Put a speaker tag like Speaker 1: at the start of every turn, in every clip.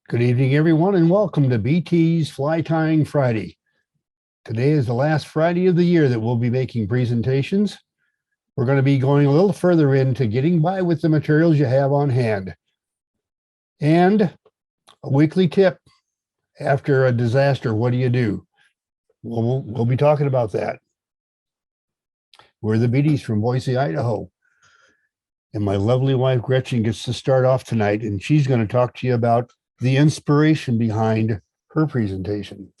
Speaker 1: Good evening, everyone, and welcome to BT's Fly Tying Friday. Today is the last Friday of the year that we'll be making presentations. We're going to be going a little further into getting by with the materials you have on hand. And a weekly tip after a disaster, what do you do? We'll be talking about that. We're the BTs from Boise, Idaho. And my lovely wife, Gretchen, gets to start off tonight, and she's going to talk to you about the inspiration behind her presentation.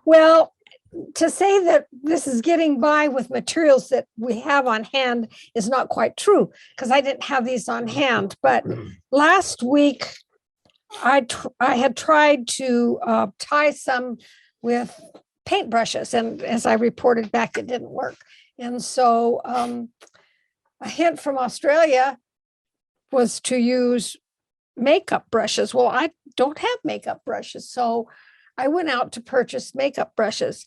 Speaker 2: Well, to say that this is getting by with materials that we have on hand is not quite true, because I didn't have these on hand. But last week, I had tried to tie some with paintbrushes, and as I reported back, it didn't work. And so a hint from Australia was to use makeup brushes. Well, I don't have makeup brushes, so I went out to purchase makeup brushes.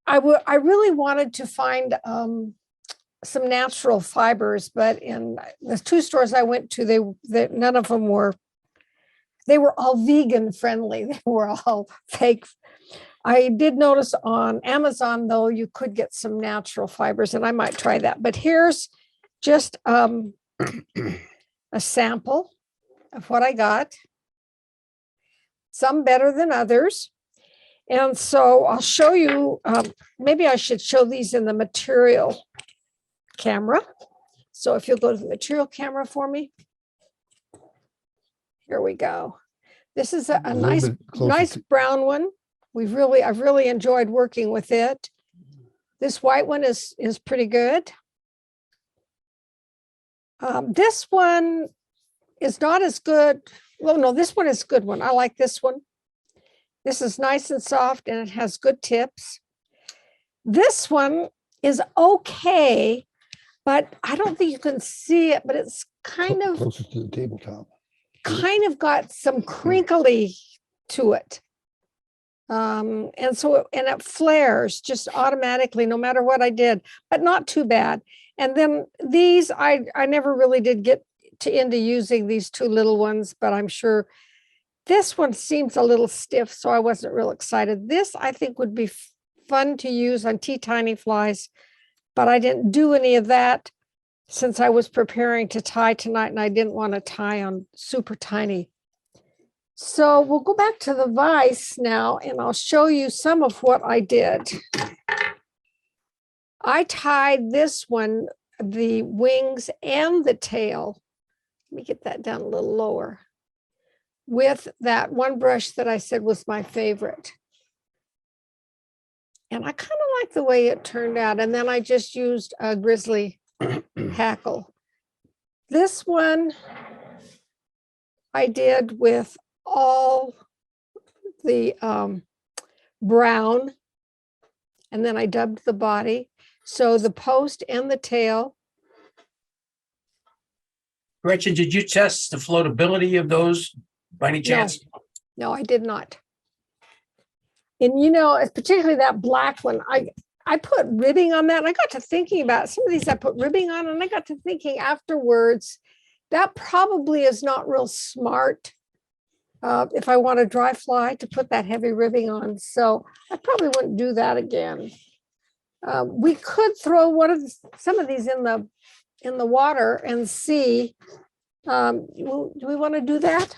Speaker 2: I really wanted to find some natural fibers, but in the two stores I went to, none of them were. They were all vegan friendly. They were all fake. I did notice on Amazon, though, you could get some natural fibers, and I might try that. But here's just a sample of what I got, some better than others. And so I'll show you, maybe I should show these in the material camera. So if you'll go to the material camera for me. Here we go. This is a nice brown one. I've really enjoyed working with it. This white one is pretty good. This one is not as good. Well, no, this one is a good one. I like this one. This is nice and soft, and it has good tips. This one is okay, but I don't think you can see it, but it's kind of
Speaker 1: closer to the tabletop.
Speaker 2: Kind of got some crinkly to it. And it flares just automatically no matter what I did, but not too bad. And then these, I never really did get into using these two little ones, but I'm sure this one seems a little stiff, so I wasn't real excited. This I think would be fun to use on tiny flies, but I didn't do any of that since I was preparing to tie tonight, and I didn't want to tie on super tiny. So we'll go back to the vise now, and I'll show you some of what I did. I tied this one, the wings and the tail. Let me get that down a little lower, with that one brush that I said was my favorite. And I kind of like the way it turned out. And then I just used a grizzly hackle. This one I did with all the brown, and then I dubbed the body. So the post and the tail.
Speaker 3: Gretchen, did you test the floatability of those by any chance?
Speaker 2: No, I did not. And you know, particularly that black one, I put ribbing on that, and I got to thinking about some of these I put ribbing on, and I got to thinking afterwards, that probably is not real smart if I want a dry fly to put that heavy ribbing on. So I probably wouldn't do that again. We could throw some of these in the water and see. Do we want to do that?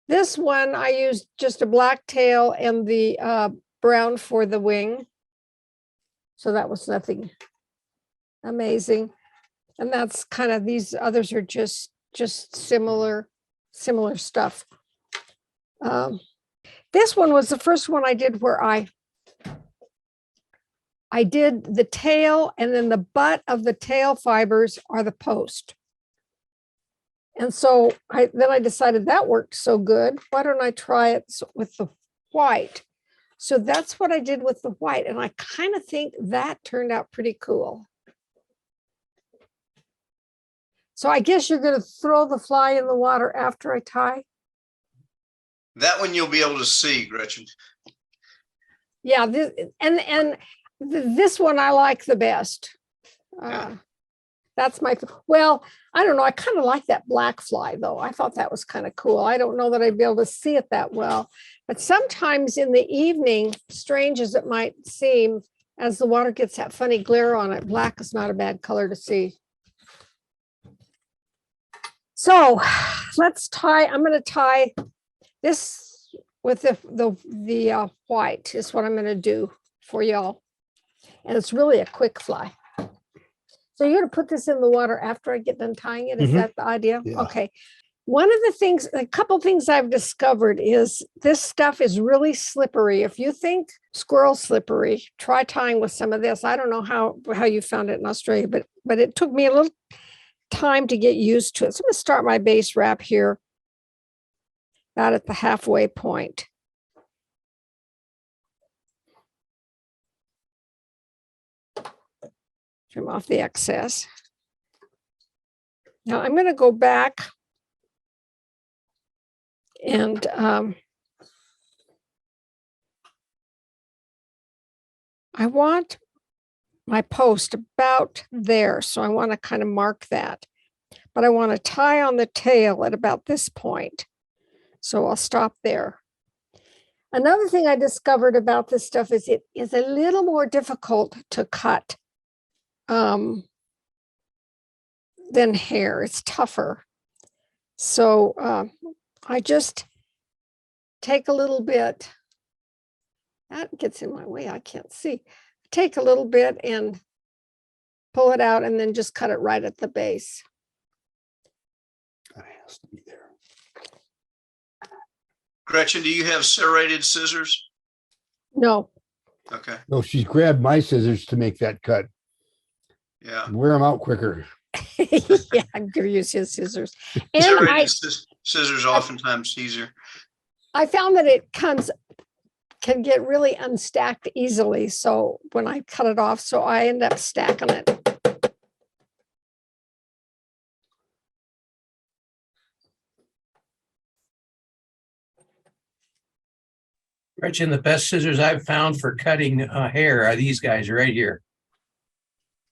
Speaker 2: This one I used just a black tail and the brown for the wing. So that was nothing amazing. And that's kind of, these others are just similar stuff. This one was the first one I did where I did the tail, and then the butt of the tail fibers are the post. And so then I decided that worked so good. Why don't I try it with the white? So that's what I did with the white. And I kind of think that turned out pretty cool. So I guess you're going to throw the fly in the water after I tie?
Speaker 4: That one you'll be able to see, Gretchen.
Speaker 2: Yeah, this one I like the best.
Speaker 4: Yeah.
Speaker 2: That's my, well, I don't know. I kind of like that black fly though. I thought that was kind of cool. I don't know that I'd be able to see it that well, but sometimes in the evening, strange as it might seem, as the water gets that funny glare on it, black is not a bad color to see. So let's tie, I'm going to tie this with the white is what I'm going to do for y'all. And it's really a quick fly. So you're going to put this in the water after I get done tying it? Is
Speaker 1: Mhm.
Speaker 2: that the idea?
Speaker 1: Yeah.
Speaker 2: Okay. One of the things, a couple things I've discovered is this stuff is really slippery. If you think squirrel slippery, try tying with some of this. I don't know how you found it in Australia, but it took me a little time to get used to it. So I'm going to start my base wrap here, about at the halfway point. Trim off the excess. Now I'm going to go back and I want my post about there. So I want to kind of mark that, but I want to tie on the tail at about this point. So I'll stop there. Another thing I discovered about this stuff is it is a little more difficult to cut than hair. It's tougher. So I just take a little bit. That gets in my way. I can't see. Take a little bit and pull it out and then just cut it right at the base.
Speaker 1: That has to be there.
Speaker 4: Gretchen, do you have serrated scissors?
Speaker 2: No.
Speaker 4: Okay,
Speaker 1: No, she's grabbed my scissors to make that cut.
Speaker 4: yeah.
Speaker 1: Wear them out quicker.
Speaker 2: Yeah, I'm gonna use his scissors. And
Speaker 4: Serrated scissors oftentimes easier.
Speaker 2: I found that it can get really unstacked easily. So when I cut it off, so I end up stacking it.
Speaker 3: Gretchen, the best scissors I've found for cutting hair are these guys right here.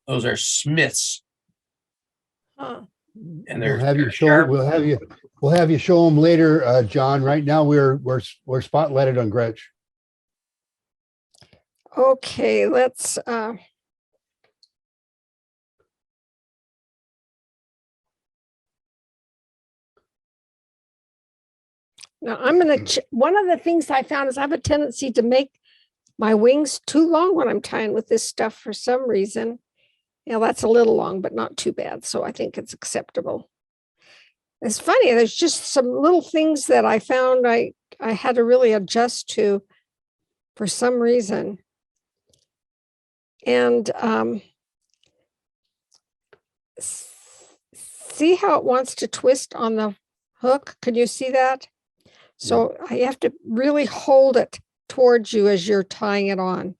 Speaker 3: Those are Smiths,
Speaker 2: Huh.
Speaker 3: and they're
Speaker 1: We'll have you
Speaker 3: they're
Speaker 1: show.
Speaker 3: sharp.
Speaker 1: We'll have you show them later, John. Right now we're spotlighted on Gretch.
Speaker 2: Okay, let's now I'm gonna one of the things I found is I have a tendency to make my wings too long when I'm tying with this stuff for some reason. Yeah, that's a little long, but not too bad. So I think it's acceptable. It's funny, there's just some little things that I found I had to really adjust to for some reason. And see how it wants to twist on the hook? Can you see that? So I have to really hold it towards you as you're tying it on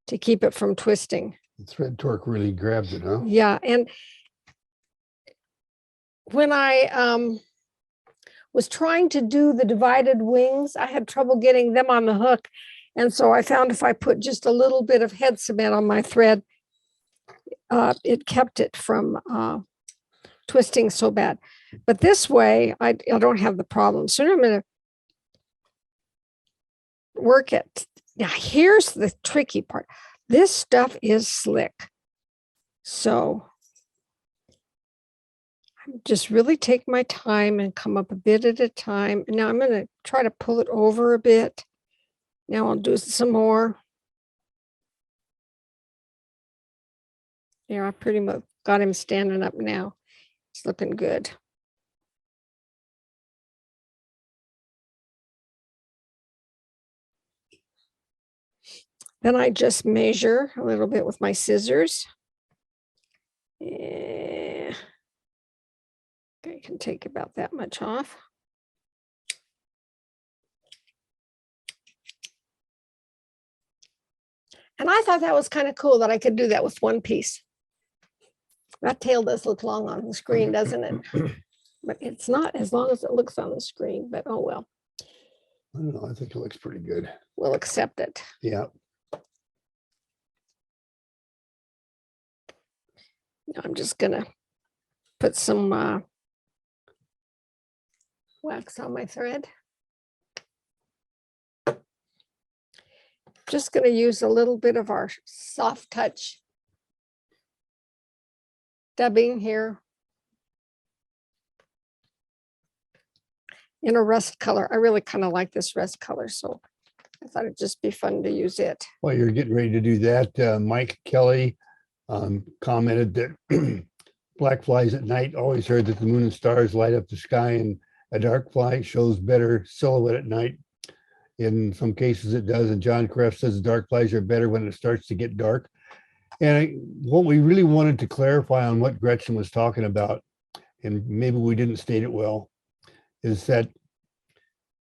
Speaker 2: to keep it from twisting.
Speaker 1: The thread torque really grabs it, huh?
Speaker 2: Yeah, and when I was trying to do the divided wings, I had trouble getting them on the hook. And so I found if I put just a little bit of head cement on my thread, it kept it from twisting so bad. But this way, I don't have the problem. So I'm going to work it. Now, here's the tricky part. This stuff is slick. So just really take my time and come up a bit at a time. Now I'm going to try to pull it over a bit. Now I'll do some more. Yeah, I pretty much got him standing up now. It's looking good. Then I just measure a little bit with my scissors. Yeah. I can take about that much off. And I thought that was kind of cool that I could do that with one piece. That tail does look long on the screen, doesn't it? But it's not as long as it looks on the screen, but oh well.
Speaker 1: I don't know. I think it looks pretty good.
Speaker 2: We'll accept it.
Speaker 1: Yeah.
Speaker 2: I'm just gonna put some wax on my thread. Just gonna use a little bit of our soft touch dubbing here in a rust color. I really kind of like this rust color, so I thought it'd just be fun to use it.
Speaker 1: While you're getting ready to do that, Mike Kelly commented that black flies at night always heard that the moon and stars light up the sky, and a dark fly shows better silhouette at night. In some cases it does. And John Kreff says dark flies are better when it starts to get dark. And what we really wanted to clarify on what Gretchen was talking about, and maybe we didn't state it well, is that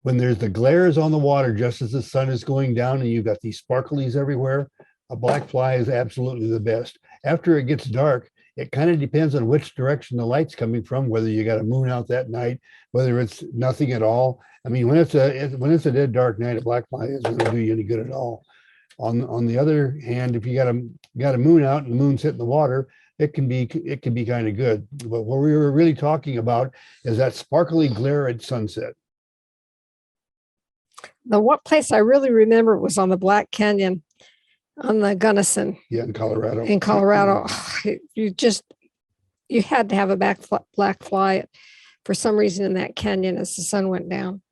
Speaker 1: when there's the glares on the water, just as the sun is going down and you've got these sparklies everywhere, a black fly is absolutely the best. After it gets dark, it kind of depends on which direction the light's coming from, whether you got a moon out that night, whether it's nothing at all. I mean, when it's a dead dark night, a black fly isn't going to do you any good at all. On the other hand, if you got a moon out and the moon's hitting the water, it can be kind of good. But what we were really talking about is that sparkly glare at sunset.
Speaker 2: The one place I really remember was on the Black Canyon on the Gunnison
Speaker 1: Yeah, in Colorado.
Speaker 2: in Colorado. You had to have a black fly for some reason in that canyon as the sun went down.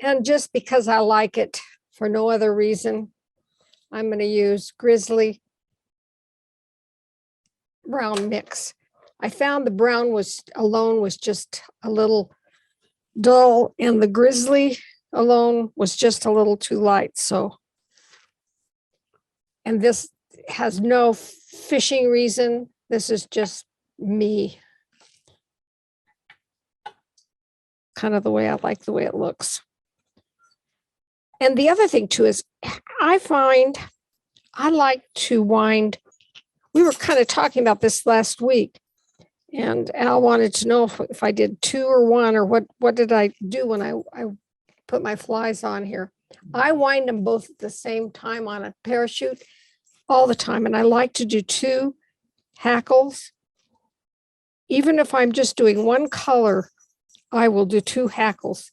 Speaker 2: And just because I like it for no other reason, I'm going to use Grizzly Brown Mix. I found the brown alone was just a little dull, and the Grizzly alone was just a little too light. So, and this has no fishing reason. This is just me. Kind of the way I like the way it looks. And the other thing too is I find I like to wind. We were kind of talking about this last week, and Al wanted to know if I did 2 or 1, or what did I do when I put my flies on here. I wind them both at the same time on a parachute all the time. And I like to do 2 hackles. Even if I'm just doing 1 color, I will do 2 hackles,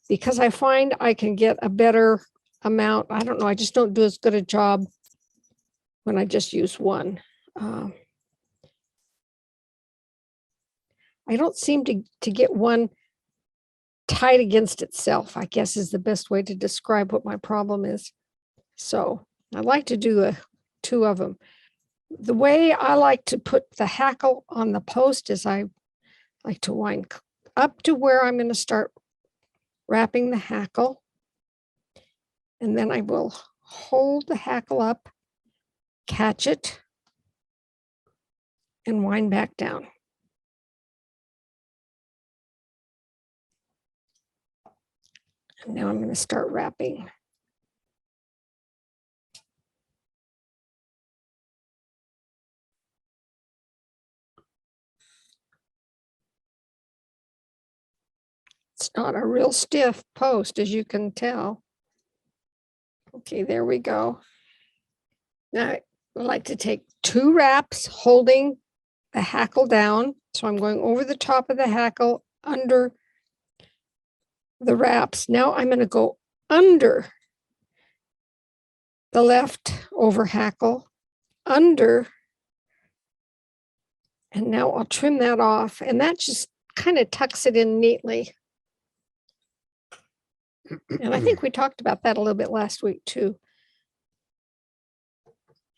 Speaker 2: because I find I can get a better amount. I don't know. I just don't do as good a job when I just use 1. I don't seem to get 1 tight against itself, I guess is the best way to describe what my problem is. So I like to do 2 of them. The way I like to put the hackle on the post is I like to wind up to where I'm going to start wrapping the hackle. And then I will hold the hackle up, catch it, and wind back down. And now I'm going to start wrapping. It's not a real stiff post, as you can tell. Okay, there we go. Now I like to take 2 wraps holding the hackle down. So I'm going over the top of the hackle, under the wraps. Now I'm going to go under the left over hackle, under, and now I'll trim that off, and that just kind of tucks it in neatly. And I think we talked about that a little bit last week too.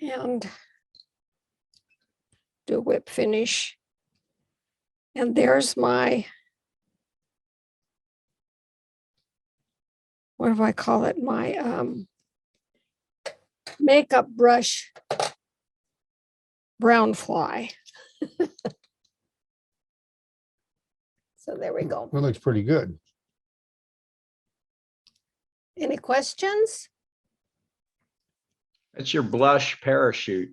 Speaker 2: And do a whip finish. And there's my, what do I call it? My makeup brush brown fly. So there we go.
Speaker 1: That looks pretty good.
Speaker 2: Any questions?
Speaker 5: It's your blush parachute.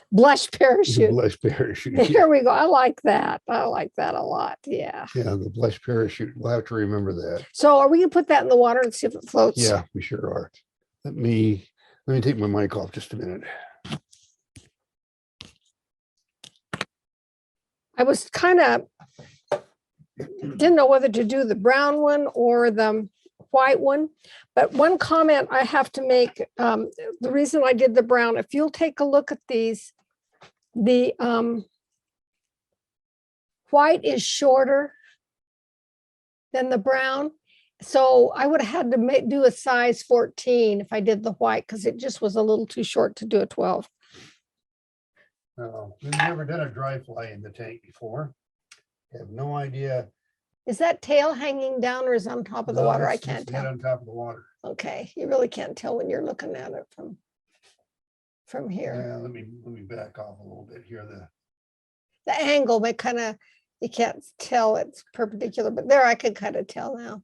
Speaker 2: Blush parachute.
Speaker 1: Blush parachute.
Speaker 2: There we go. I like that. I like that a lot. Yeah.
Speaker 1: Yeah, the blush parachute. We'll have to remember that.
Speaker 2: So are we gonna put that in the water and see if it floats?
Speaker 1: Yeah, we sure are. let me take my mic off just a minute.
Speaker 2: I was kind of, didn't know whether to do the brown one or the white one. But one comment I have to make, the reason I did the brown, if you'll take a look at these, the white is shorter than the brown. So I would have had to do a size 14 if I did the white, because it just was a little too short to do a 12.
Speaker 1: We've never done a dry fly in the tank before. Have no idea.
Speaker 2: Is that tail hanging down or is it on top of the
Speaker 1: No,
Speaker 2: water? I
Speaker 1: it's
Speaker 2: can't
Speaker 1: just head
Speaker 2: tell.
Speaker 1: on top of the water.
Speaker 2: Okay, you really can't tell when you're looking at it from here.
Speaker 1: Yeah, let me back off a little bit here.
Speaker 2: The angle, but kind of, you can't tell it's perpendicular, but there I could kind of tell now.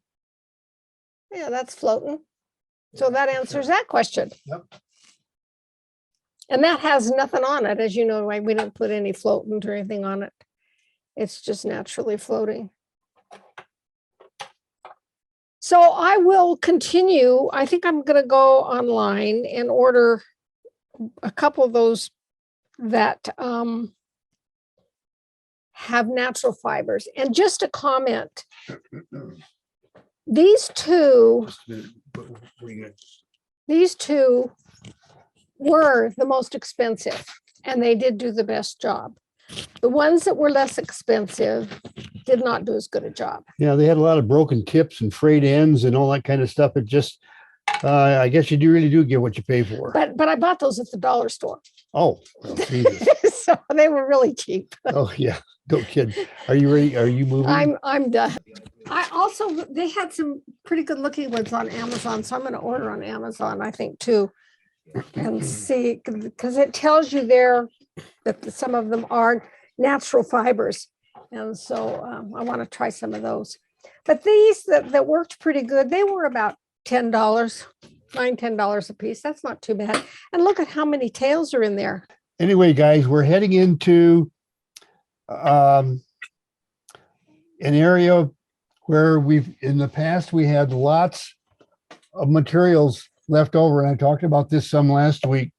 Speaker 2: Yeah, that's floating. So that answers that question.
Speaker 1: Yep.
Speaker 2: And that has nothing on it, as you know, right? We don't put any floatant or anything on it. It's just naturally floating. So I will continue. I think I'm going to go online and order a couple of those that have natural fibers. And just a comment, these two were the most expensive, and they did do the best job. The ones that were less expensive did not do as good a job.
Speaker 1: Yeah, they had a lot of broken tips and frayed ends and all that kind of stuff. It just, I guess you really do get what you pay for.
Speaker 2: But I bought those at the dollar store.
Speaker 1: Oh, well, Jesus.
Speaker 2: So they were really cheap.
Speaker 1: Oh, yeah. Don't kid. Are you ready? Are you moving?
Speaker 2: I'm done. I also, they had some pretty good looking ones on Amazon, so I'm going to order on Amazon, I think, too, and see, because it tells you there that some of them are natural fibers. And so I want to try some of those. But these that worked pretty good, they were about $10, $9-10 a piece. That's not too bad. And look at how many tails are in there.
Speaker 1: Anyway, guys, we're heading into an area where in the past, we had lots of materials left over. And I talked about this some last week,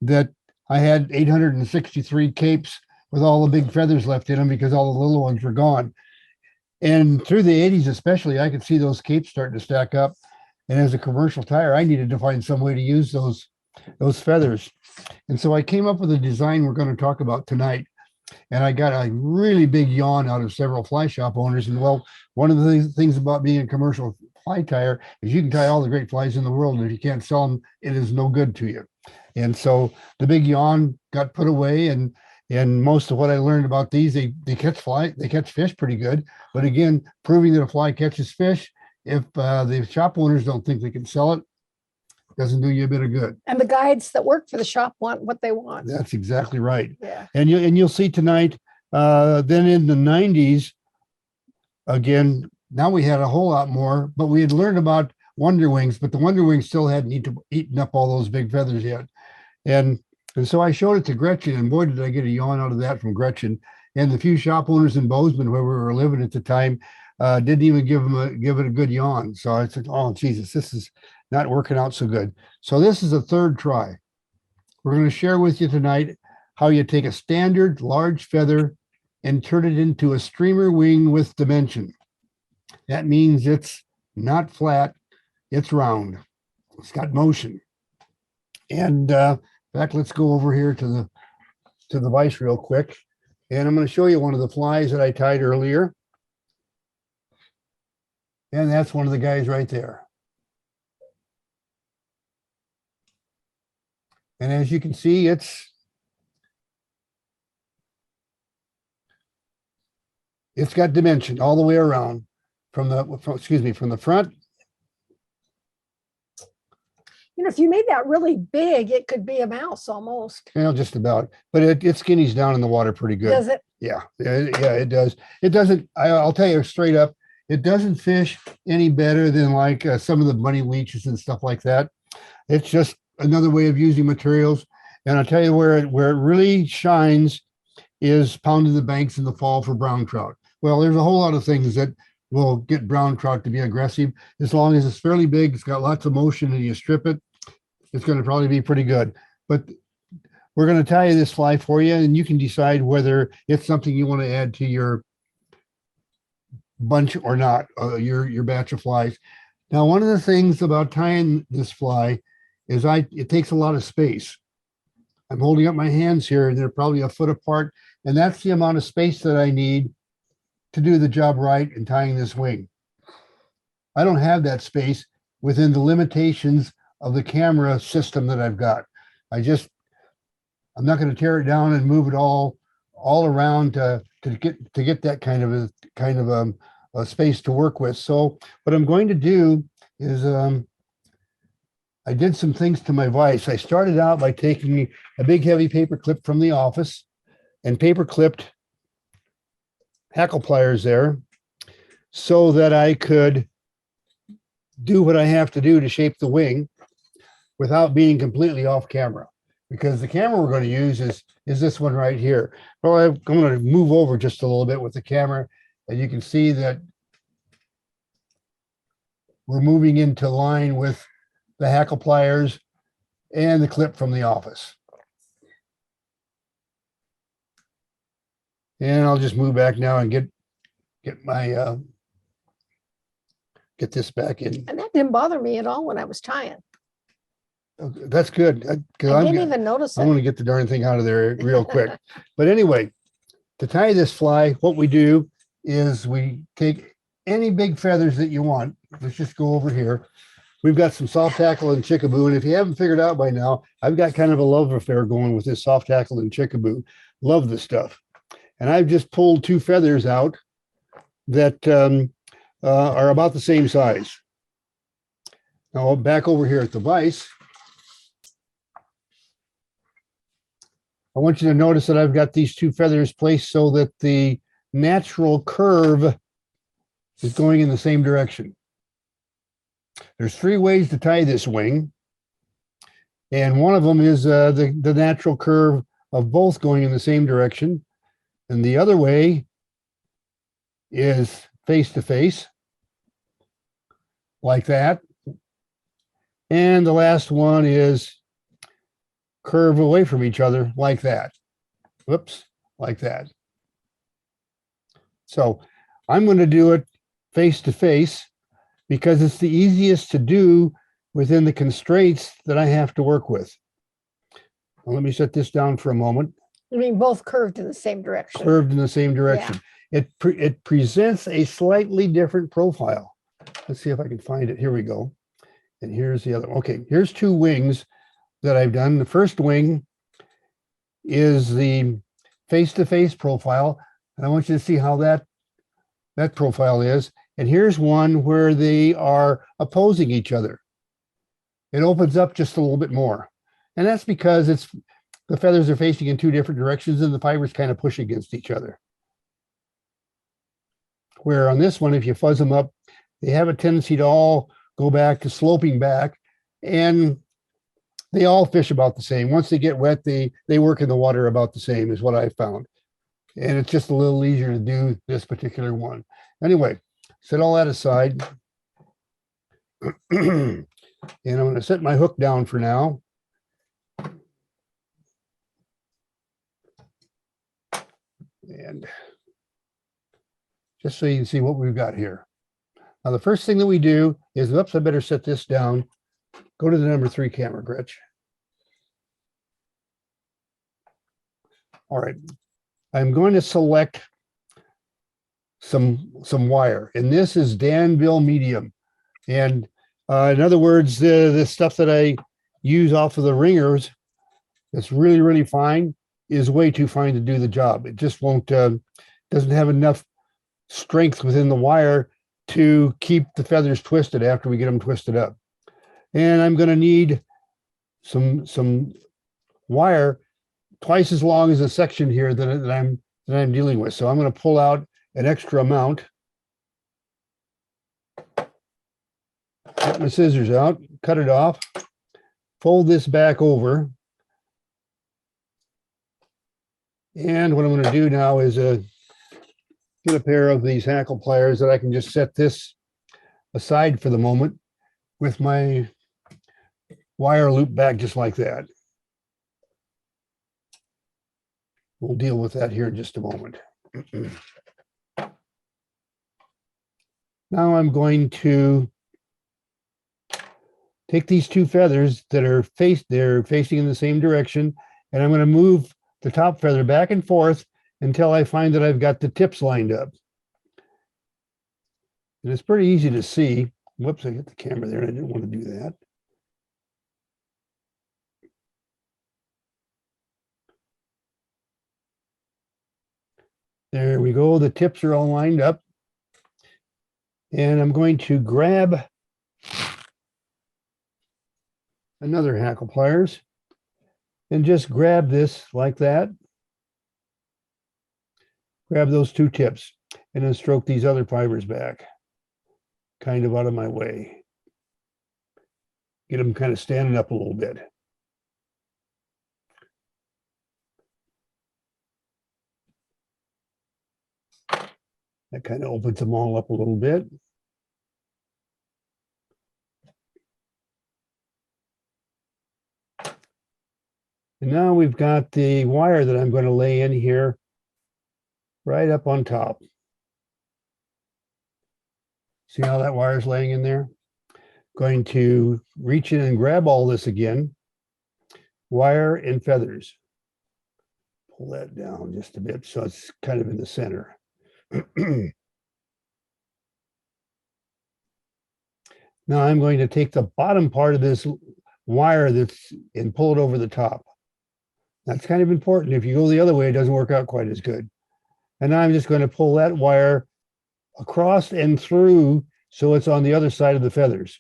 Speaker 1: that I had 863 capes with all the big feathers left in them because all the little ones were gone. And through the 80s, especially, I could see those capes starting to stack up. And as a commercial tire, I needed to find some way to use those feathers. And so I came up with a design we're going to talk about tonight. And I got a really big yawn out of several fly shop owners. And well, one of the things about being a commercial fly tire is you can tie all the great flies in the world, and if you can't sell them, it is no good to you. And so the big yawn got put away, and most of what I learned about these, they catch fish pretty good. But again, proving that a fly catches fish, if the shop owners don't think they can sell it, doesn't do you a bit of good.
Speaker 2: And the guides that work for the shop want what they want.
Speaker 1: That's exactly right.
Speaker 2: Yeah.
Speaker 1: And you'll see tonight, then in the 90s, again, now we had a whole lot more, but we had learned about Wonder Wings, but the Wonder Wings still hadn't eaten up all those big feathers yet. And so I showed it to Gretchen, and boy, did I get a yawn out of that from Gretchen. And the few shop owners in Bozeman, where we were living at the time, didn't even give it a good yawn. So I said, oh, Jesus, this is not working out so good. So this is a third try. We're going to share with you tonight how you take a standard large feather and turn it into a streamer wing with dimension. That means it's not flat, it's round. It's got motion. And in fact, let's go over here to the vise real quick. And I'm going to show you one of the flies that I tied earlier. And that's one of the guys right there. And as you can see, it's got dimension all the way around from the front.
Speaker 2: You know, if you made that really big, it could be a mouse almost.
Speaker 1: Well, just about, but it skinnies down in the water pretty good.
Speaker 2: Does it?
Speaker 1: Yeah, it does. It doesn't, I'll tell you straight up, it doesn't fish any better than like some of the bunny leeches and stuff like that. It's just another way of using materials. And I'll tell you where it really shines is pounding the banks in the fall for brown trout. Well, there's a whole lot of things that will get brown trout to be aggressive. As long as it's fairly big, it's got lots of motion, and you strip it, it's going to probably be pretty good. But we're going to tie this fly for you, and you can decide whether it's something you want to add to your bunch or not, your batch of flies. Now, one of the things about tying this fly is it takes a lot of space. I'm holding up my hands here, and they're probably a foot apart, and that's the amount of space that I need to do the job right in tying this wing. I don't have that space within the limitations of the camera system that I've got. I'm not going to tear it down and move it all around to get that kind of a space to work with. So what I'm going to do is I did some things to my vise. I started out by taking a big heavy paper clip from the office and paper clipped hackle pliers there so that I could do what I have to do to shape the wing without being completely off camera. Because the camera we're going to use is this one right here. Well, I'm going to move over just a little bit with the camera, and you can see that we're moving into line with the hackle pliers and the clip from the office. And I'll just move back now and get my get this back in.
Speaker 2: And that didn't bother me at all when I was tying.
Speaker 1: Okay, that's good.
Speaker 2: I didn't even notice
Speaker 1: I want
Speaker 2: it.
Speaker 1: to get the darn thing out of there real quick. But anyway, to tie this fly, what we do is we take any big feathers that you want. Let's just go over here. We've got some soft tackle and chickaboo. And if you haven't figured out by now, I've got kind of a love affair going with this soft tackle and chickaboo. Love this stuff. And I've just pulled 2 feathers out that are about the same size. Now back over here at the vise, I want you to notice that I've got these 2 feathers placed so that the natural curve is going in the same direction. There's 3 ways to tie this wing. And one of them is the natural curve of both going in the same direction. And the other way is face to face, like that. And the last one is curve away from each other like that. Whoops, like that. So I'm going to do it face to face because it's the easiest to do within the constraints that I have to work with. Now, let me set this down for a moment.
Speaker 2: I mean, both curved in the same direction.
Speaker 1: Curved in the same direction. It presents a slightly different profile. Let's see if I can find it. Here we go. And here's the other. Okay, here's 2 wings that I've done. The first wing is the face-to-face profile. And I want you to see how that profile is. And here's one where they are opposing each other. It opens up just a little bit more. And that's because the feathers are facing in 2 different directions and the fibers kind of push against each other. Where on this one, if you fuzz them up, they have a tendency to all go back to sloping back, and they all fish about the same. Once they get wet, they work in the water about the same is what I found. And it's just a little easier to do this particular one. Anyway, set all that aside. And I'm going to set my hook down for now. And just so you can see what we've got here. Now, the first thing that we do is, oops, I better set this down. Go to the number 3 camera, Gretch. All right. I'm going to select some wire, and this is Danville medium. And in other words, the stuff that I use off of the ringers that's really, really fine is way too fine to do the job. It just won't, doesn't have enough strength within the wire to keep the feathers twisted after we get them twisted up. And I'm going to need some wire twice as long as the section here that I'm dealing with. So I'm going to pull out an extra amount. Get my scissors out, cut it off, fold this back over. And what I'm going to do now is get a pair of these hackle pliers that I can just set this aside for the moment with my wire loop back just like that. We'll deal with that here in just a moment. Now I'm going to take these two feathers that are they're facing in the same direction, and I'm going to move the top feather back and forth until I find that I've got the tips lined up. And it's pretty easy to see. Whoops, I hit the camera there. I didn't want to do that. There we go. The tips are all lined up. And I'm going to grab another hackle pliers and just grab this like that. Grab those two tips and then stroke these other fibers back, kind of out of my way. Get them kind of standing up a little bit. That kind of opens them all up a little bit. And now we've got the wire that I'm going to lay in here right up on top. See how that wire is laying in there? Going to reach in and grab all this again. Wire and feathers. Pull that down just a bit so it's kind of in the center. Now I'm going to take the bottom part of this wire and pull it over the top. That's kind of important. If you go the other way, it doesn't work out quite as good. And now I'm just going to pull that wire across and through so it's on the other side of the feathers.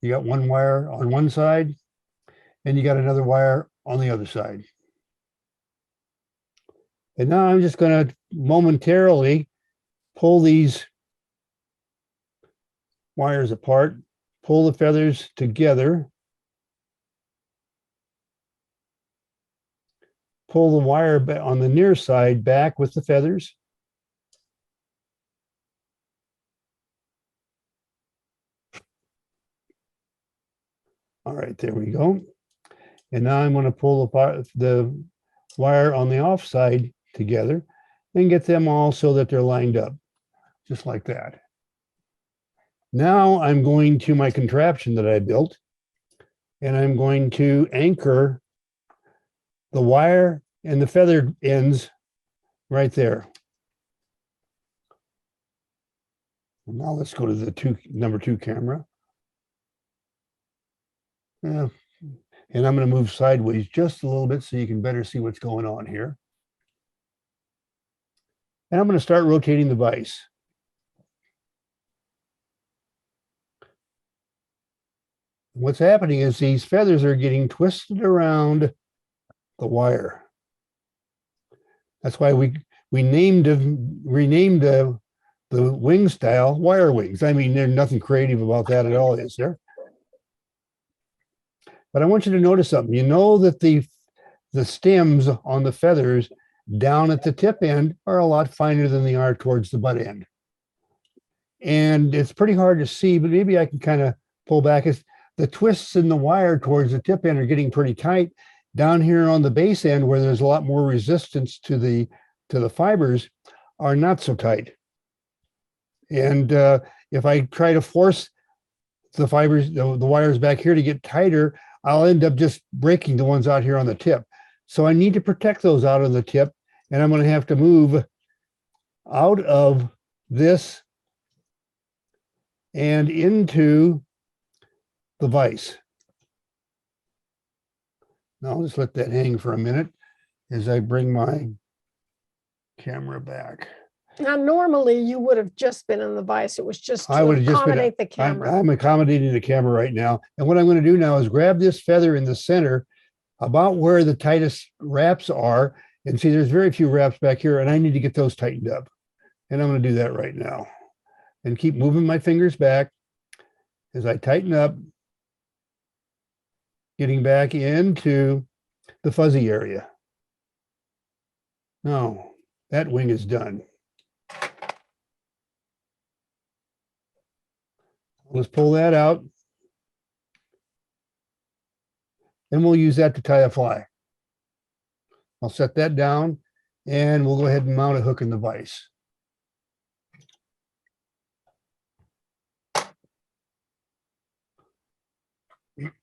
Speaker 1: You got one wire on one side and you got another wire on the other side. And now I'm just going to momentarily pull these wires apart, pull the feathers together, pull the wire on the near side back with the feathers. All right, there we go. And now I'm going to pull the wire on the off side together and get them all so that they're lined up, just like that. Now I'm going to my contraption that I built, and I'm going to anchor the wire and the feathered ends right there. Now let's go to the number two camera. And I'm going to move sideways just a little bit so you can better see what's going on here. And I'm going to start rotating the vise. What's happening is these feathers are getting twisted around the wire. That's why we renamed the wing style wire wings. I mean, there's nothing creative about that at all, is there? But I want you to notice something. You know that the stems on the feathers down at the tip end are a lot finer than they are towards the butt end. And it's pretty hard to see, but maybe I can kind of pull back. The twists in the wire towards the tip end are getting pretty tight. Down here on the base end, where there's a lot more resistance to the fibers, are not so tight. And if I try to force the fibers, the wires back here to get tighter, I'll end up just breaking the ones out here on the tip. So I need to protect those out on the tip, and I'm going to have to move out of this and into the vise. Now I'll just let that hang for a minute as I bring my camera back.
Speaker 2: Now, normally you would have just been in the vise. It was just
Speaker 1: I
Speaker 2: to
Speaker 1: would have just been,
Speaker 2: accommodate the camera.
Speaker 1: I'm accommodating the camera right now. And what I'm going to do now is grab this feather in the center about where the tightest wraps are. And see, there's very few wraps back here, and I need to get those tightened up. And I'm going to do that right now. And keep moving my fingers back as I tighten up, getting back into the fuzzy area. Now, that wing is done. Let's pull that out. and we'll use that to tie a fly. I'll set that down and we'll go ahead and mount a hook in the vise.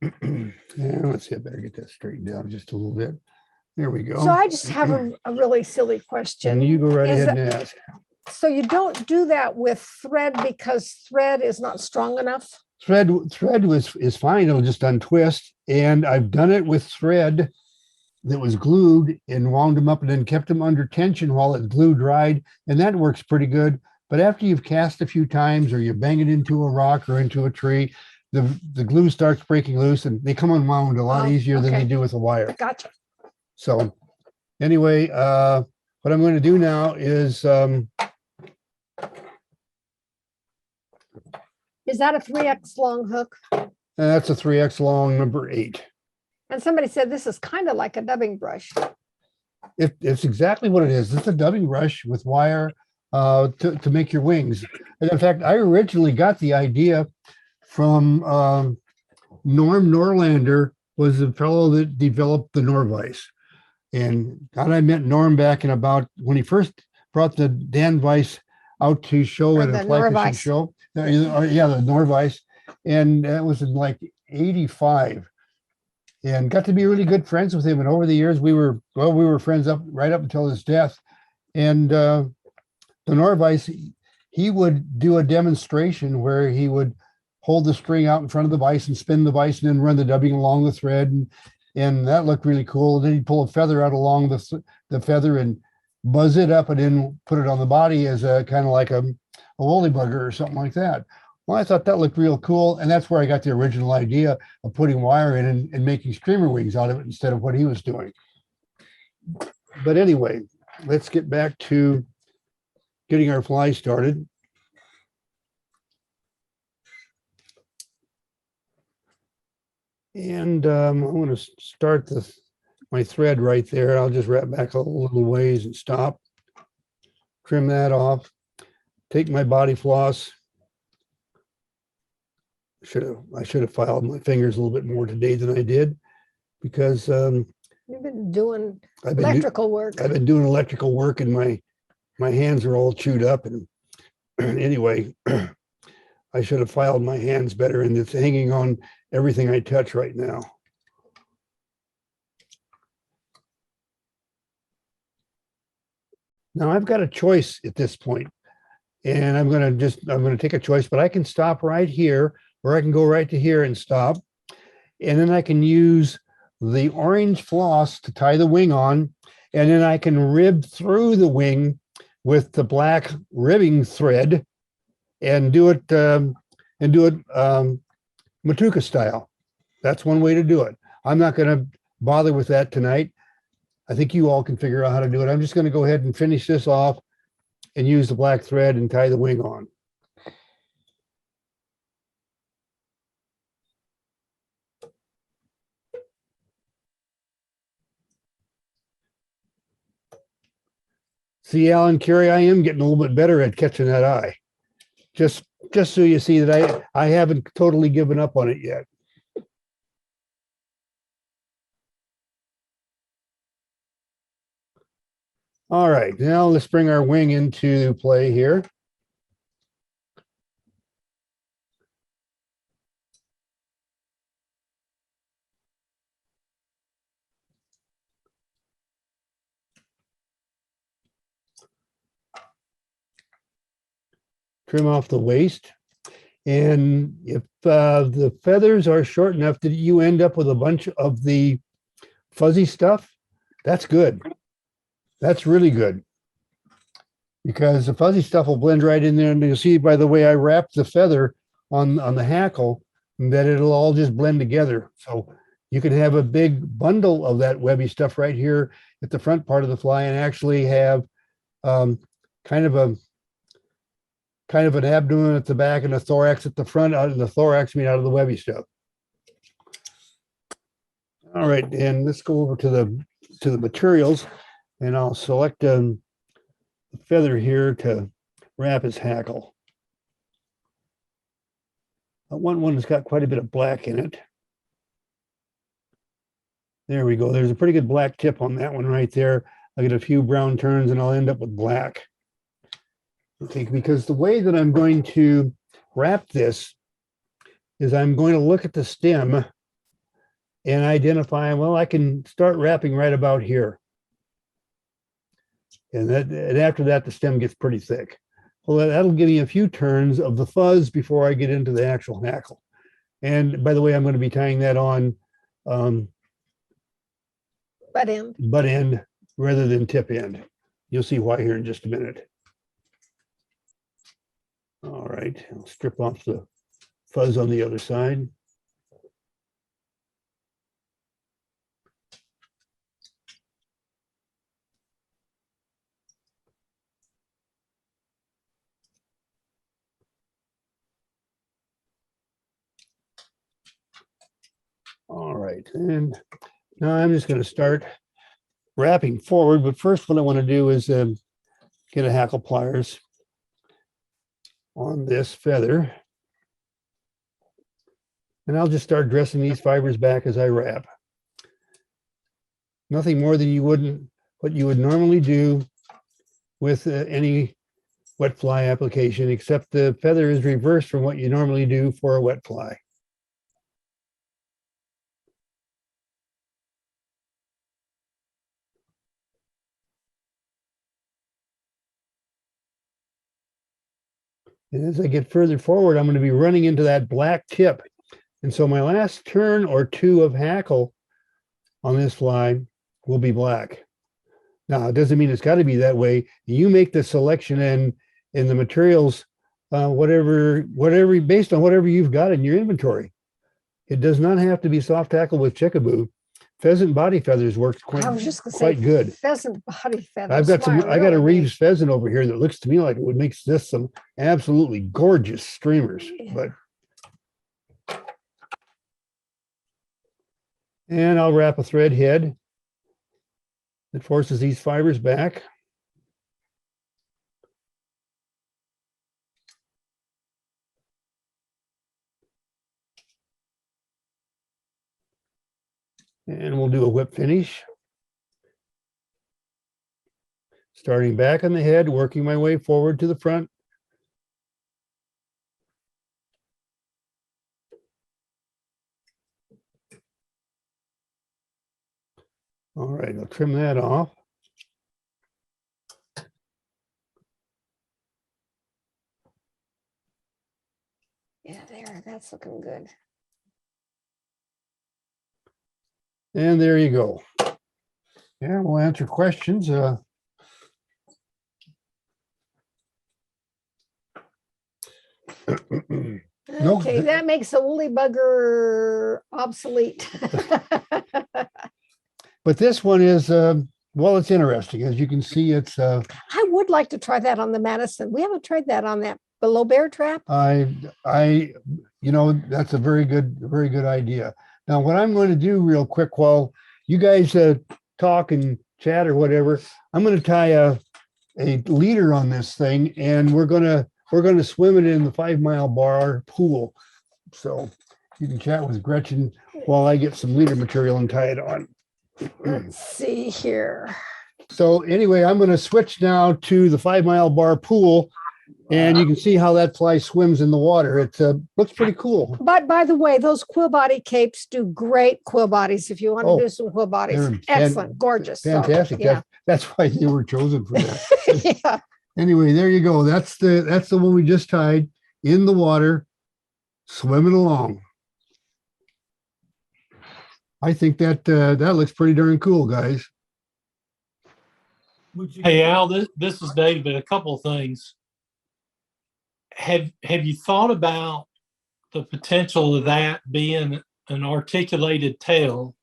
Speaker 1: And let's see, I better get that straightened down just a little bit. There we go.
Speaker 2: So I just have a really silly
Speaker 1: And
Speaker 2: question.
Speaker 1: you go right
Speaker 2: Is
Speaker 1: ahead
Speaker 2: it-
Speaker 1: and ask.
Speaker 2: So you don't do that with thread because thread is not strong enough?
Speaker 1: Thread is fine. It'll just untwist. And I've done it with thread that was glued and wound them up and then kept them under tension while it glue dried. And that works pretty good. But after you've cast a few times or you bang it into a rock or into a tree, the glue starts breaking loose and they come unwound a lot
Speaker 2: Oh,
Speaker 1: easier than they
Speaker 2: okay.
Speaker 1: do with a wire.
Speaker 2: Gotcha.
Speaker 1: So anyway, what I'm going to do now is
Speaker 2: Is that a 3X long hook?
Speaker 1: that's a 3X long number 8.
Speaker 2: And somebody said this is kind of like a dubbing brush.
Speaker 1: It's exactly what it is. It's a dubbing brush with wire to make your wings. And in fact, I originally got the idea from Norm Norlander, was the fellow that developed the Norvise. And God, I met Norm back in about when he first brought the Dan Weiss out to show
Speaker 2: Or
Speaker 1: at
Speaker 2: the
Speaker 1: a fly fishing
Speaker 2: Norvise.
Speaker 1: show. Yeah, the Norvise. And that was in like 85. And got to be really good friends with him. And over the years, we were friends right up until his death. And the Norvise, he would do a demonstration where he would hold the string out in front of the vise and spin the vise and then run the dubbing along the thread. And that looked really cool. And then he'd pull a feather out along the feather and buzz it up and then put it on the body as a kind of like a woolly bugger or something like that. Well, I thought that looked real cool. And that's where I got the original idea of putting wire in and making streamer wings out of it instead of what he was doing. But anyway, let's get back to getting our fly started. And I'm going to start my thread right there. I'll just wrap back a little ways and stop. Trim that off. Take my body floss. I should have filed my fingers a little bit more today than I did because
Speaker 2: You've been doing
Speaker 1: I've been
Speaker 2: electrical work.
Speaker 1: I've been doing electrical work and my hands are all chewed up. And anyway, I should have filed my hands better, and it's hanging on everything I touch right now. Now I've got a choice at this point, and I'm going to take a choice, but I can stop right here, or I can go right to here and stop. And then I can use the orange floss to tie the wing on, and then I can rib through the wing with the black ribbing thread and do it Matuka style. That's one way to do it. I'm not going to bother with that tonight. I think you all can figure out how to do it. I'm just going to go ahead and finish this off and use the black thread and tie the wing on. See, Alan, Carrie, I am getting a little bit better at catching that eye. Just so you see that I haven't totally given up on it yet. All right, now let's bring our wing into play here. Trim off the waist. And if the feathers are short enough that you end up with a bunch of the fuzzy stuff, that's good. That's really good. Because the fuzzy stuff will blend right in there. And you'll see by the way I wrap the feather on the hackle that it'll all just blend together. So you can have a big bundle of that webby stuff right here at the front part of the fly and actually have kind of an abdomen at the back and a thorax at the front, out of the thorax out of the webby stuff. All right, and let's go over to the materials, and I'll select a feather here to wrap his hackle. I want one that's got quite a bit of black in it. There we go. There's a pretty good black tip on that one right there. I get a few brown turns and I'll end up with black. Okay, because the way that I'm going to wrap this is I'm going to look at the stem and identify, well, I can start wrapping right about here. And after that, the stem gets pretty thick. Well, that'll give me a few turns of the fuzz before I get into the actual hackle. And by the way, I'm going to be tying that on
Speaker 2: Butt end.
Speaker 1: butt end rather than tip end. You'll see why here in just a minute. All right, I'll strip off the fuzz on the other side. All right, and now I'm just going to start wrapping forward, but first what I want to do is get a hackle pliers on this feather. And I'll just start dressing these fibers back as I wrap. Nothing more than what you would normally do with any wet fly application, except the feather is reversed from what you normally do for a wet fly. And as I get further forward, I'm going to be running into that black tip. And so my last turn or two of hackle on this fly will be black. Now, it doesn't mean it's got to be that way. You make the selection and in the materials, whatever, based on whatever you've got in your inventory. It does not have to be soft tackle with chickaboo. Pheasant body feathers works
Speaker 2: I was just gonna
Speaker 1: quite
Speaker 2: say
Speaker 1: good.
Speaker 2: pheasant body feathers.
Speaker 1: I've got some,
Speaker 2: Wow,
Speaker 1: I got a
Speaker 2: really
Speaker 1: Reeves pheasant over here that looks to me like it would make this some absolutely gorgeous streamers, but. And I'll wrap a thread head that forces these fibers back. And we'll do a whip finish. Starting back on the head, working my way forward to the front. All right, I'll trim that off.
Speaker 2: Yeah, there, that's looking good.
Speaker 1: And there you go. Yeah, we'll answer questions. No,
Speaker 2: Okay, that makes a woolly bugger obsolete.
Speaker 1: but this one is, well, it's interesting. As you can see, it's,
Speaker 2: I would like to try that on the Madison. We haven't tried that on that below bear trap.
Speaker 1: you know, that's a very good idea. Now, what I'm going to do real quick while you guys talk and chat or whatever, I'm going to tie a leader on this thing, and we're going to swim it in the 5 Mile Bar pool. So you can chat with Gretchen while I get some leader material and tie it on.
Speaker 2: Let's see here.
Speaker 1: So anyway, I'm going to switch now to the 5 Mile Bar pool, and you can see how that fly swims in the water. It looks pretty cool.
Speaker 2: But by the way, those quill body capes do great quill bodies. If you want to
Speaker 1: Oh,
Speaker 2: do some quill bodies,
Speaker 1: they're
Speaker 2: excellent, gorgeous. So,
Speaker 1: Fantastic.
Speaker 2: yeah.
Speaker 1: That's why they were chosen for that.
Speaker 2: Yeah.
Speaker 1: Anyway, there you go. That's the one we just tied in the water, swimming along. I think that looks pretty darn cool, guys.
Speaker 6: Hey, Al, this is David. A couple of things. Have you thought about the potential of that being an articulated tail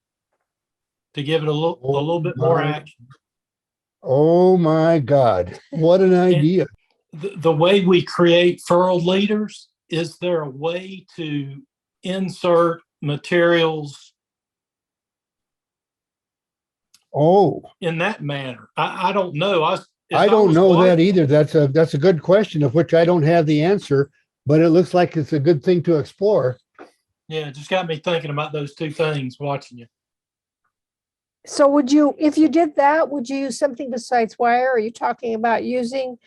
Speaker 6: to give it a little bit more
Speaker 1: my-
Speaker 6: action?
Speaker 1: Oh my God. What an idea.
Speaker 6: The way we create furled leaders, is there a way to insert materials
Speaker 1: Oh,
Speaker 6: in that manner? I don't know.
Speaker 1: I don't know that either. That's a good question of which I don't have the answer, but it looks like it's a good thing to explore.
Speaker 6: Yeah, it just got me thinking about those two things watching you.
Speaker 2: So would you, if you did that, would you use something besides wire? Are you talking about using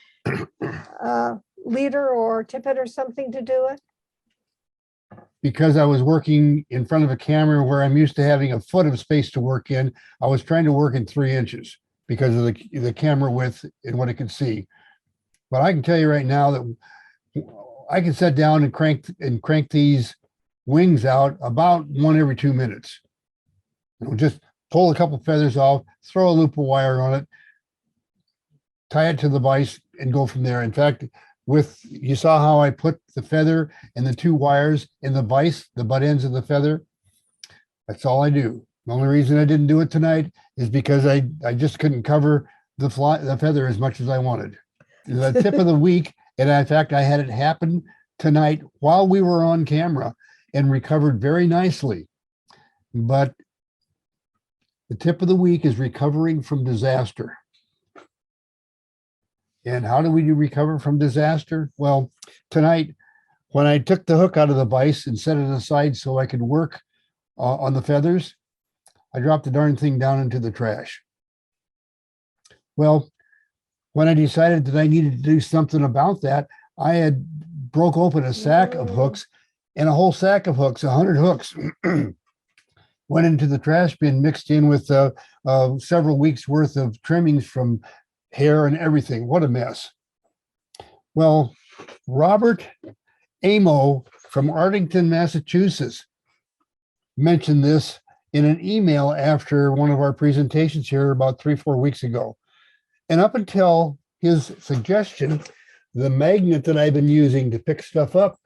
Speaker 2: leader or tippet or something to do it?
Speaker 1: Because I was working in front of a camera where I'm used to having a foot of space to work in, I was trying to work in 3 inches because of the camera width and what it could see. But I can tell you right now that I can sit down and crank these wings out about 1 every 2 minutes. Just pull a couple feathers off, throw a loop of wire on it, tie it to the vise, and go from there. In fact, you saw how I put the feather and the 2 wires in the vise, the butt ends of the feather. That's all I do. The only reason I didn't do it tonight is because I just couldn't cover the feather as much as I wanted. The tip of the week, and in fact, I had it happen tonight while we were on camera and recovered very nicely. But the tip of the week is recovering from disaster. And how do we recover from disaster? Well, tonight, when I took the hook out of the vise and set it aside so I could work on the feathers, I dropped the darn thing down into the trash. Well, when I decided that I needed to do something about that, I had broke open a sack of hooks, and a whole sack of hooks, 100 hooks, went into the trash bin, mixed in with several weeks worth of trimmings from hair and everything. What a mess. Well, Robert Amo from Arlington, Massachusetts mentioned this in an email after one of our presentations here about 3-4 weeks ago. And up until his suggestion, the magnet that I've been using to pick stuff up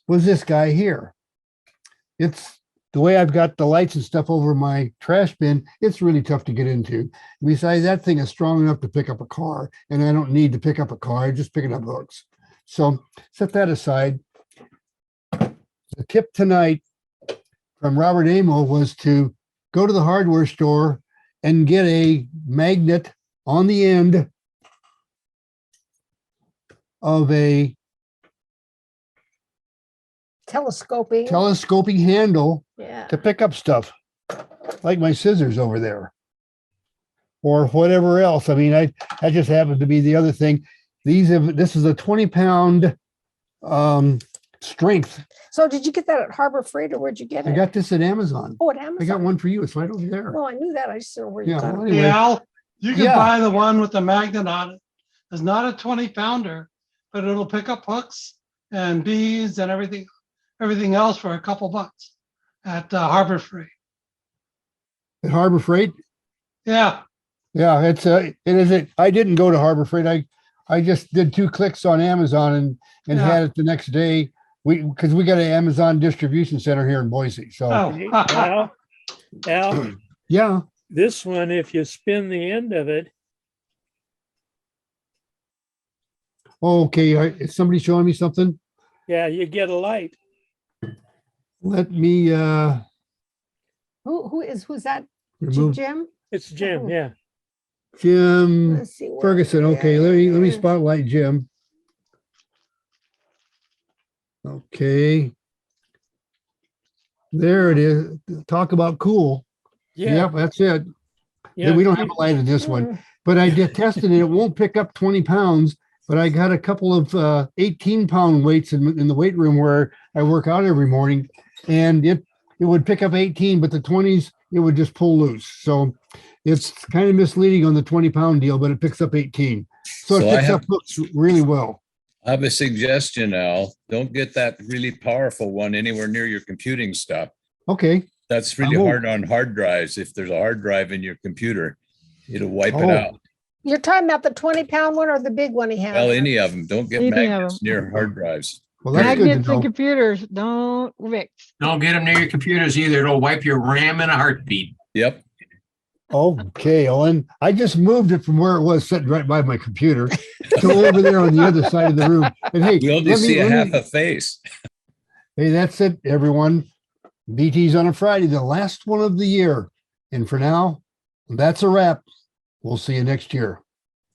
Speaker 1: was this guy here. It's the way I've got the lights and stuff over my trash bin, it's really tough to get into. Besides, that thing is strong enough to pick up a car, and I don't need to pick up a car, I'm just picking up hooks. So set that aside. The tip tonight from Robert Amo was to go to the hardware store and get a magnet on the end of a telescoping handle
Speaker 2: Yeah.
Speaker 1: to pick up stuff like my scissors over there or whatever else. I mean, that just happened to be the other thing. This is a 20-pound strength.
Speaker 2: So did you get that at Harbor Freight or where'd you get
Speaker 1: I
Speaker 2: it?
Speaker 1: got this at Amazon.
Speaker 2: Oh, at
Speaker 1: I
Speaker 2: Amazon.
Speaker 1: got one for you. It's right over there.
Speaker 2: Well, I knew that. I just don't know where you
Speaker 1: Yeah,
Speaker 2: got
Speaker 1: well,
Speaker 2: it.
Speaker 1: anyway.
Speaker 7: Al, you can
Speaker 1: Yeah.
Speaker 7: buy the one with the magnet on it. It's not a 20-pounder, but it'll pick up hooks and beads and everything else for a couple bucks at Harbor Freight.
Speaker 1: At Harbor Freight.
Speaker 7: Yeah,
Speaker 1: Yeah, it is. I didn't go to Harbor Freight. I just did 2 clicks on Amazon and
Speaker 7: Yeah.
Speaker 1: had it the next day. Because we got an Amazon distribution center here in Boise. So
Speaker 7: oh,
Speaker 8: Al,
Speaker 1: yeah.
Speaker 8: this one, if you spin the end of it,
Speaker 1: Okay. Is somebody showing me something?
Speaker 8: yeah, you get a light.
Speaker 1: Let me
Speaker 2: Who's that?
Speaker 1: remove
Speaker 2: Jim?
Speaker 8: It's Jim, yeah.
Speaker 1: Jim
Speaker 2: Let's see. where-
Speaker 1: Ferguson. Okay, let me spotlight Jim. Okay. There it is. Talk about cool.
Speaker 8: Yeah,
Speaker 1: Yep, that's it.
Speaker 8: yeah.
Speaker 1: We don't have a light in this one, but I did tested it. It won't pick up 20 pounds, but I got a couple of 18-pound weights in the weight room where I work out every morning, and it would pick up 18, but the 20s, it would just pull loose. So it's kind of misleading on the 20-pound deal, but it picks up 18. So it
Speaker 9: So I
Speaker 1: picks
Speaker 9: have-
Speaker 1: up hooks really well.
Speaker 9: I have a suggestion, Al. Don't get that really powerful one anywhere near your computing stuff.
Speaker 1: Okay.
Speaker 9: That's really
Speaker 1: I won't.
Speaker 9: hard on hard drives. If there's a hard drive in your computer, it'll wipe it
Speaker 1: Oh.
Speaker 9: out.
Speaker 2: You're talking about the 20-pound one or the big one he has?
Speaker 9: Well, any of them. Don't get
Speaker 10: Anything of
Speaker 9: magnets near hard drives.
Speaker 1: Well, that's good
Speaker 10: Magnets
Speaker 1: to
Speaker 10: and
Speaker 1: know.
Speaker 10: computers don't mix.
Speaker 3: Don't get them near your computers either. It'll wipe your RAM in a heartbeat.
Speaker 9: Yep.
Speaker 1: Okay, Ellen. I just moved it from where it was sitting right by my computer to over there on the other side of the room. And hey,
Speaker 9: We only
Speaker 1: let me-
Speaker 9: see a
Speaker 1: let
Speaker 9: half
Speaker 1: me-
Speaker 9: a face.
Speaker 1: Hey, that's it, everyone. BT's on a Friday, the last one of the year. And for now, that's a wrap. We'll see you next year.